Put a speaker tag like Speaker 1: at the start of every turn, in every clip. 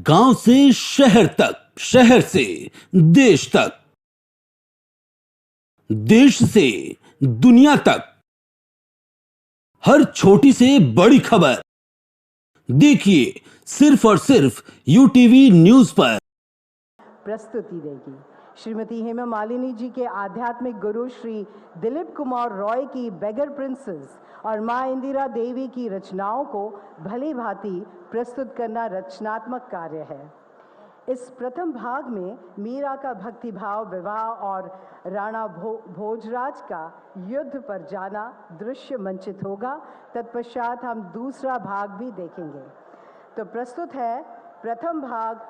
Speaker 1: गांव से शहर तक, शहर से देश तक, देश से दुनिया तक, हर छोटी से बड़ी खबर देखिए सिर्फ और सिर्फ यूटीवी न्यूज पर।
Speaker 2: प्रस्तुति देगी श्रीमती हेमा मालिनी जी के आध्यात्मिक गुरु श्री दिलीप कुमार रॉय की बेगर प्रिंसेस और मां इंदिरा देवी की रचनाओं को भली भांति प्रस्तुत करना रचनात्मक कार्य है। इस प्रथम भाग में मीरा का भक्तिभाव विवाह और राणा भोजराज का युद्ध पर जाना दृश्य मंचित होगा। तत्पश्चात हम दूसरा भाग भी देखेंगे। तो प्रस्तुत है प्रथम भाग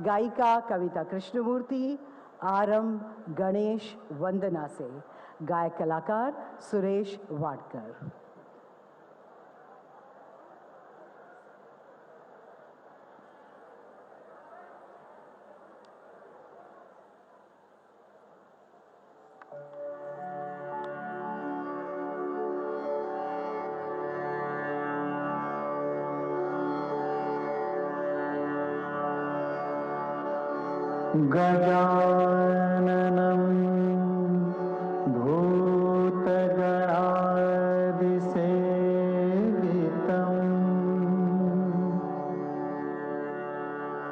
Speaker 2: गायिका कविता कृष्णमूर्ति, आरंभ गणेश वंदना से, गायक कलाकार सुरेश वाडकर।
Speaker 3: गजाननं भूतगणादिसेवितं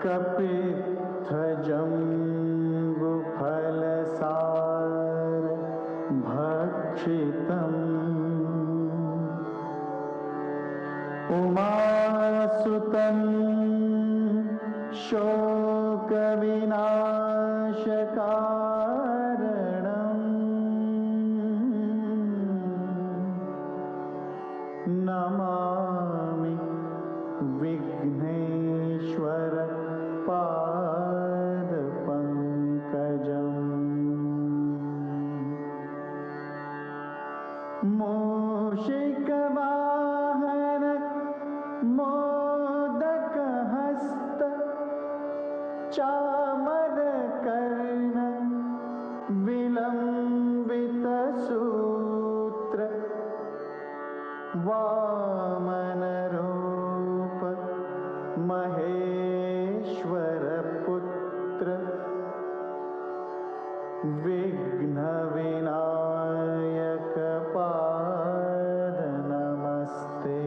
Speaker 3: कपित्थजम्बुफलसारभक्षितम् उमासुतं शोकविनाशकारणं नमामि विघ्नेश्वर पादपङ्कजम्। मूषिकवाहन मोदकहस्त चामरकर्ण विलम्बितसूत्र वामनरूप महेश्वरपुत्र विघ्नविनायक पाद नमस्ते।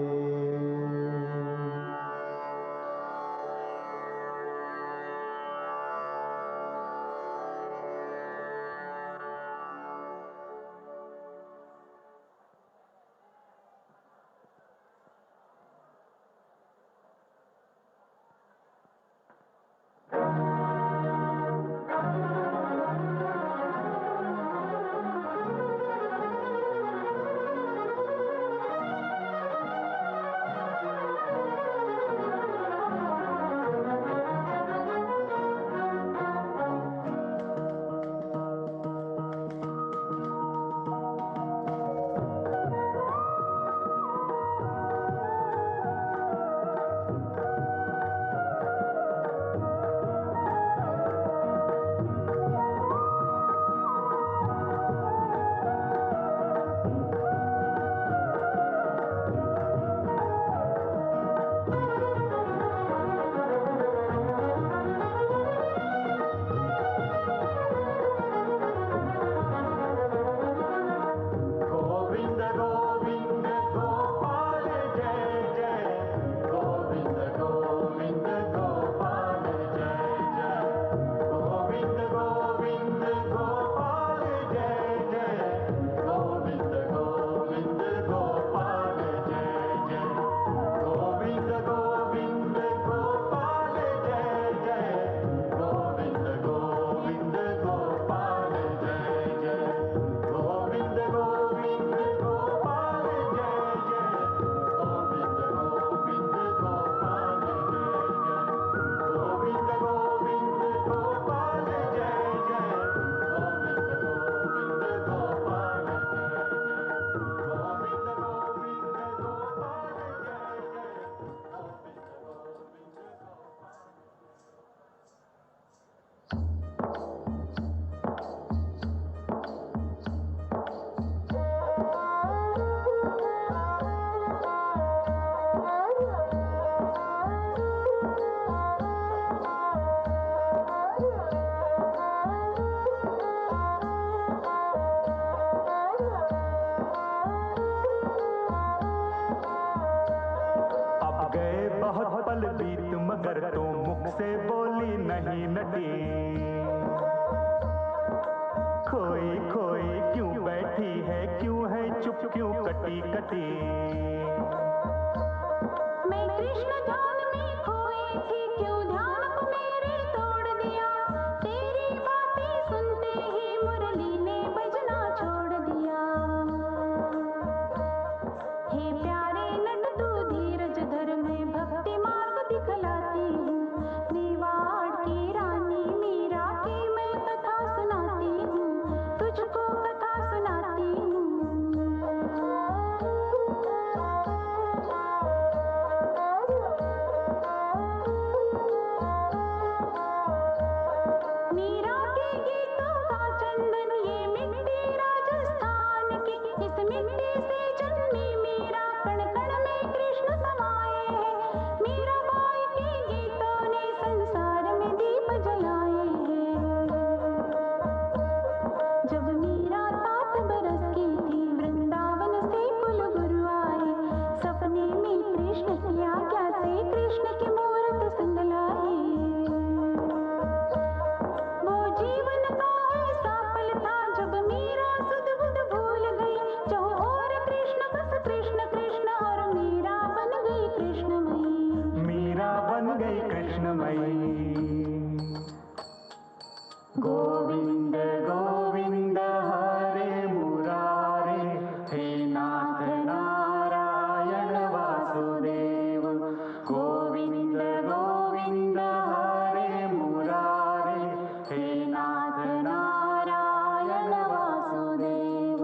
Speaker 3: पल बीत मगर तो मुख से बोली नहीं नटी। खोई खोई क्यों बैठी है, क्यों है चुप, क्यों कटी कटी।
Speaker 4: मैं कृष्ण ध्यान में खोई थी, क्यों ध्यान को मेरे तोड़ दिया। तेरी बातें सुनते ही मुरली ने बजना छोड़ दिया। हे प्यारे नट तू धीरज धर, मैं भक्ति मार्ग दिखलाती हूँ। मेवाड़ की रानी मीरा की मैं कथा सुनाती हूँ, तुझको कथा सुनाती हूँ। मीरा के गीतों का चंदन ये मिट्टी राजस्थान की, इस मिट्टी से जन्मी मीरा, कण कण में कृष्ण समाये हैं। मीराबाई के गीतों ने संसार में दीप जलाए हैं। जब मीरा 7 बरस की थी, वृंदावन से कुल गुरु आए। सपने में कृष्ण की आज्ञा से कृष्ण की मूरत संग लाए। वो जीवन का ऐसा पल था जब मीरा सुध बुध भूल गई। जो और कृष्ण बस कृष्ण कृष्ण, और मीरा बन गई कृष्णमयी।
Speaker 3: मीरा बन गई कृष्णमयी। गोविंद गोविंद हरे मुरारे, हे नाथ नारायण वासुदेव। गोविंद गोविंद हरे मुरारे, हे नाथ नारायण वासुदेव।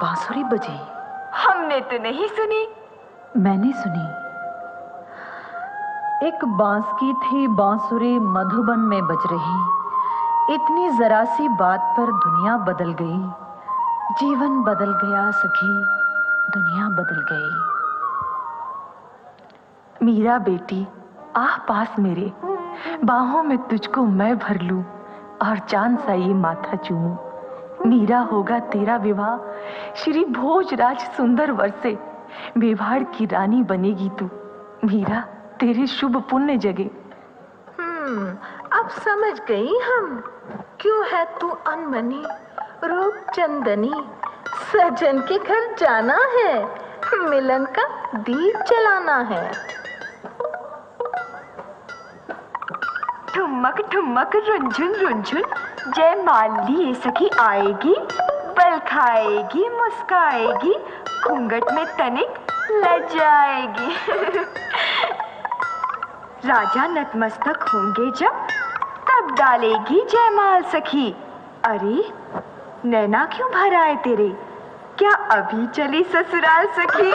Speaker 5: बांसुरी बजी?
Speaker 6: हमने तो नहीं सुनी।
Speaker 5: मैंने सुनी। एक बांस की थी बांसुरी मधुबन में बज रही। इतनी जरा सी बात पर दुनिया बदल गई। जीवन बदल गया सखी, दुनिया बदल गई। मीरा बेटी, आ पास मेरे, बाहों में तुझको मैं भर लूं और चांद सा ये माथा चूमूं। मीरा होगा तेरा विवाह श्री भोजराज सुंदर वर से। मेवाड़ की रानी बनेगी तू, मीरा तेरे शुभ पुण्य जगे।
Speaker 6: अब समझ गई हम, क्यों है तू अनमनी रूप चंदनी। सजन के घर जाना है, मिलन का दीप जलाना है। ठुमक ठुमक रुंझुन रुंझुन, जय माली ये सखी आएगी। बल खाएगी मुस्काएगी, घूंघट में तनिक लजाएगी। राजा नतमस्तक होंगे जब, तब डालेगी जयमाल सखी। अरे नैना क्यों भर आए तेरे, क्या अभी चली ससुराल सखी।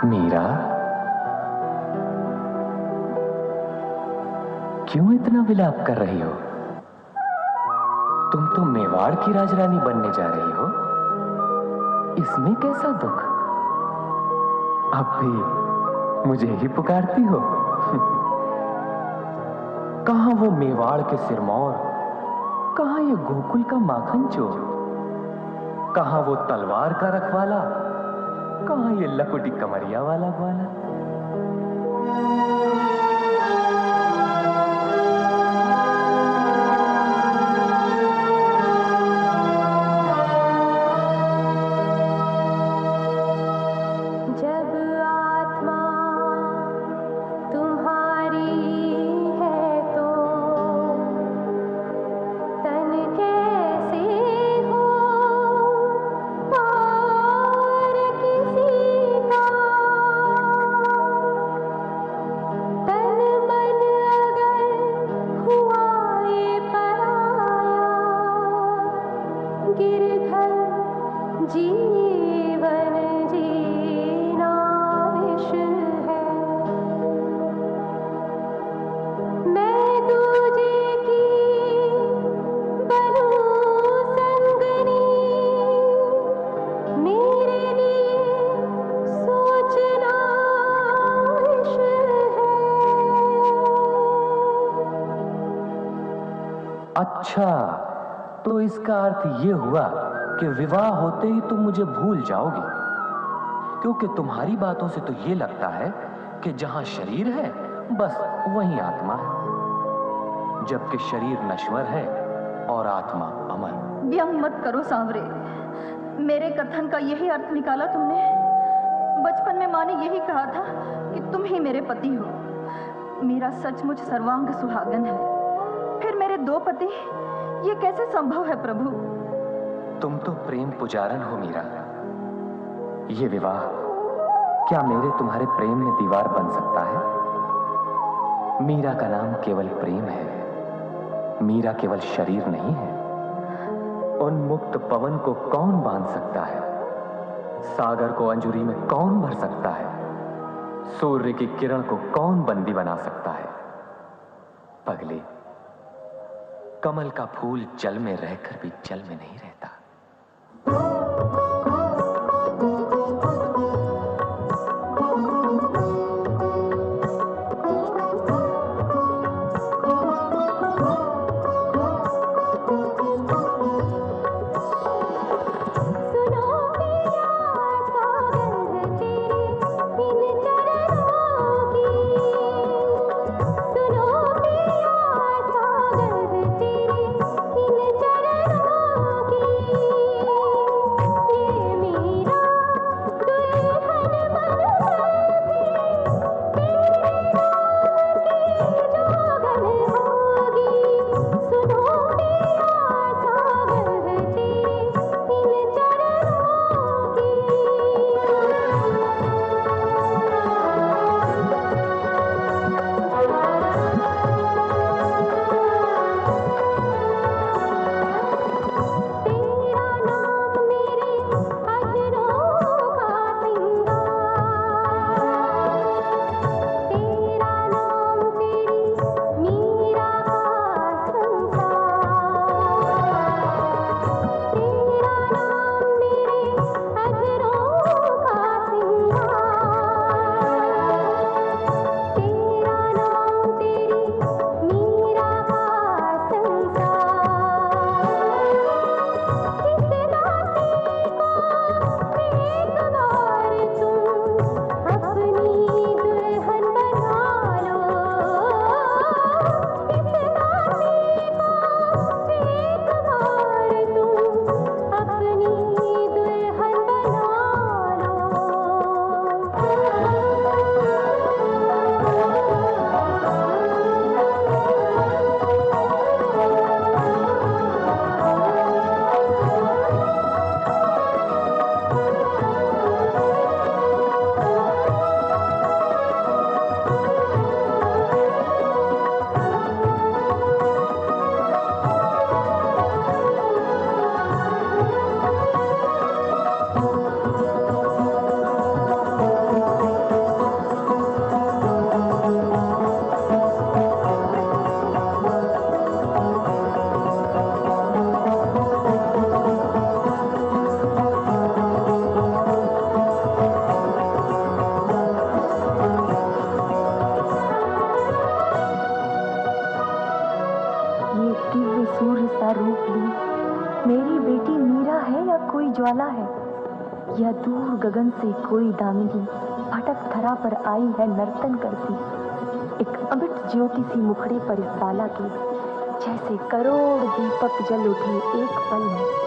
Speaker 7: मीरा, क्यों इतना विलाप कर रही हो? तुम तो मेवाड़ की राजरानी बनने जा रही हो, इसमें कैसा दुख? अब भी मुझे ही पुकारती हो? कहां वो मेवाड़ के सिरमौर कहाँ ये गोकुल का माखन चोर, कहाँ वो तलवार का रखवाला, कहाँ ये लकुटी कमरिया वाला ग्वाला।
Speaker 4: जब आत्मा तुम्हारी है तो तन कैसे हो और किसी का। तन मन अगर हुआ ये पराया, गिरधर जीवन जीना विष है। मैं दूजे की बनूं संगनी, मेरे लिए सोचना विष है।
Speaker 7: अच्छा, तो इसका अर्थ ये हुआ कि विवाह होते ही तुम मुझे भूल जाओगी, क्योंकि तुम्हारी बातों से तो ये लगता है कि जहां शरीर है बस वहीं आत्मा है, जबकि शरीर नश्वर है और आत्मा अमर।
Speaker 8: व्यंग मत करो सांवरे, मेरे कथन का यही अर्थ निकाला तुमने। बचपन में माँ ने यही कहा था कि तुम ही मेरे पति हो। मेरा सचमुच सर्वांग सुहागन है, फिर मेरे दो पति, ये कैसे संभव है प्रभु?
Speaker 7: तुम तो प्रेम पुजारन हो मीरा। ये विवाह क्या मेरे तुम्हारे प्रेम में दीवार बन सकता है? मीरा का नाम केवल प्रेम है, मीरा केवल शरीर नहीं है। उन्मुक्त पवन को कौन बांध सकता है? सागर को अंजुरी में कौन भर सकता है? सूर्य की किरण को कौन बंदी बना सकता है? पगले, कमल का फूल जल में रहकर भी जल में नहीं रहता।
Speaker 4: सुनो पिया सौगंध तेरी इन चरणों की, सुनो पिया सौगंध तेरी इन चरणों की।
Speaker 5: या दूर गगन से कोई दामिनी भटक धरा पर आई है नर्तन करती, एक अमिट ज्योति सी मुखड़े पर इस बाला के, जैसे करोड़ दीपक जल उठे एक पल में।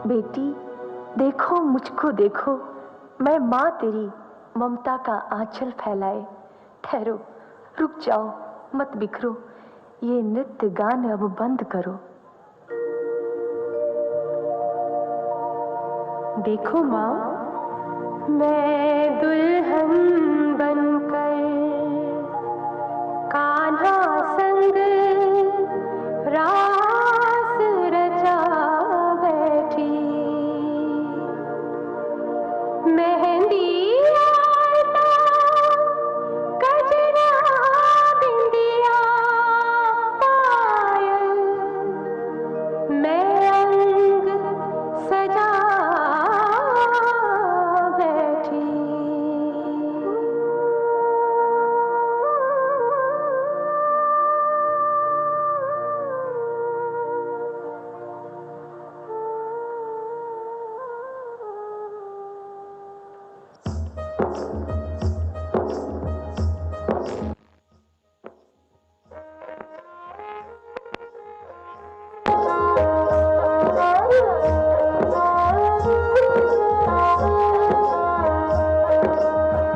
Speaker 5: बेटी देखो, मुझको देखो, मैं माँ तेरी ममता का आंचल फैलाए। ठहरो, रुक जाओ, मत बिखरो, ये नृत्य गान अब बंद करो। देखो माँ, मैं दुल्हन बनकर कान्हा संग रास रचा बैठी, मेहंदी आलता गजरा बिंदिया पायल, मैं अंग सजा बैठी।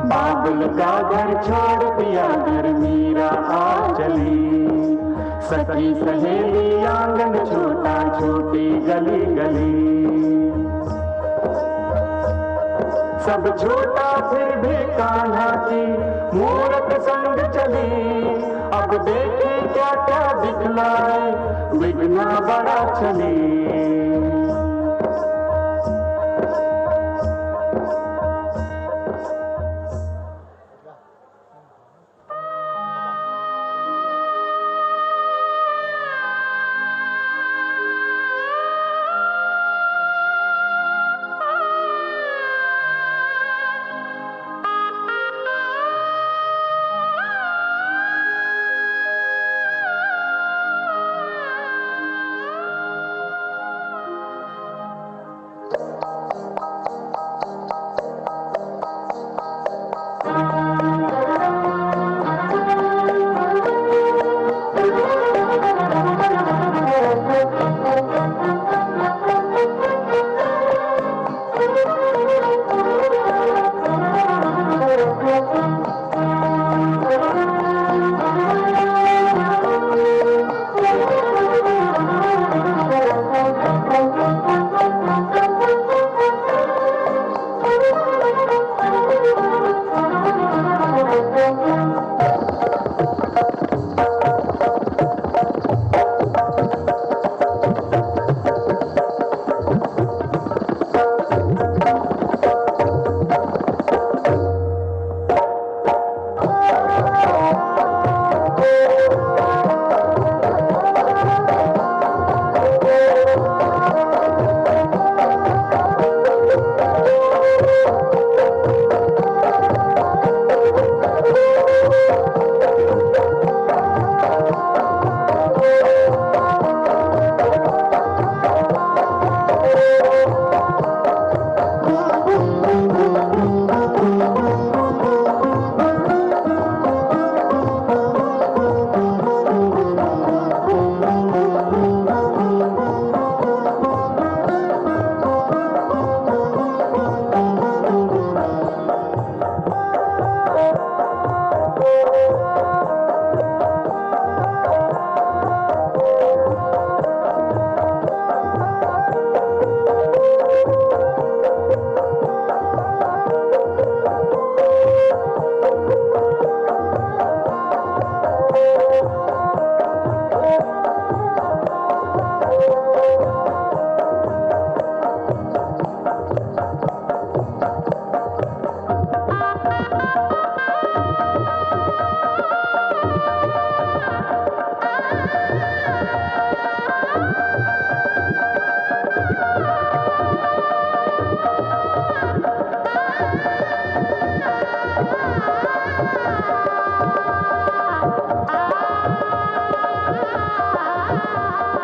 Speaker 3: बाबुल का घर छोड़ दिया घर, मीरा आ चली। सखी सहेली आंगन छोटा, छोटी गली गली। सब छूटा फिर भी कान्हा की मूरत संग चली। अब देखे क्या क्या दिखलाए, विघ्ना बड़ा चली।